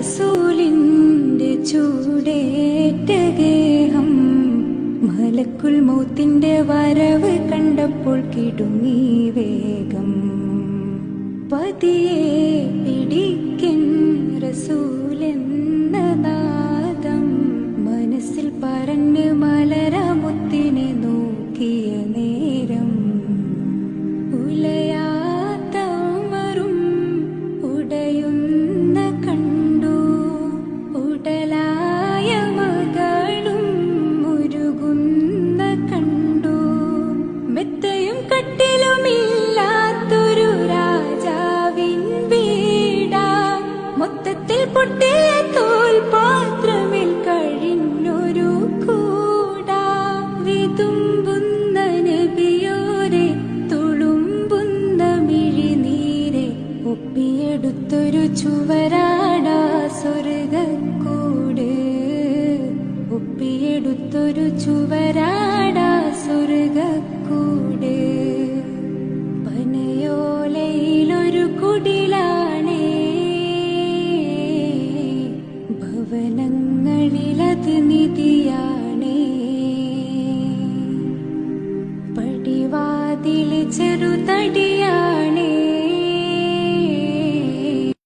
റസൂലിന്റെ ചൂടേറ്റ ഗേഹം മലക്കുൽ മൗത്തിന്റെ വരവ് കണ്ടപ്പോൾ കിടുങ്ങി വേഗം. പതിയെ പിടിക്കൻ റസൂലെന്ന നാദം മനസ്സിൽ പറഞ്ഞ് മലരമുത്തിനെ നോക്കിയ നേരം ഉലയാത്ത ഉമറും ഉടയുന്ന കണ്ടു. ഉടലായ മകളും മുരുകുന്ന കണ്ടു. മെത്തയും കട്ടിലുമില്ലാത്തൊരു രാജാവിൻ വീടാ. മൊത്തത്തിൽ പൊട്ടിയ തോൽപാത്രമിൽ കഴിഞ്ഞൊരു കൂടാ. വിതുമ്പുന്ന നബിയോരെ തുളുമ്പുന്ന മിഴിനീരെ ഒപ്പിയെടുത്തൊരു ചുവരാടാ സ്വർഗക്കൂട്. ഒപ്പിയെടുത്തൊരു ചുവരാടാ സ്വർഗക്കൂട്. പനയോലയിലൊരു കുടിലാണേ, ഭവനങ്ങളിലത് നിധിയാണേ. പടിവാതിൽ ചെറുതടി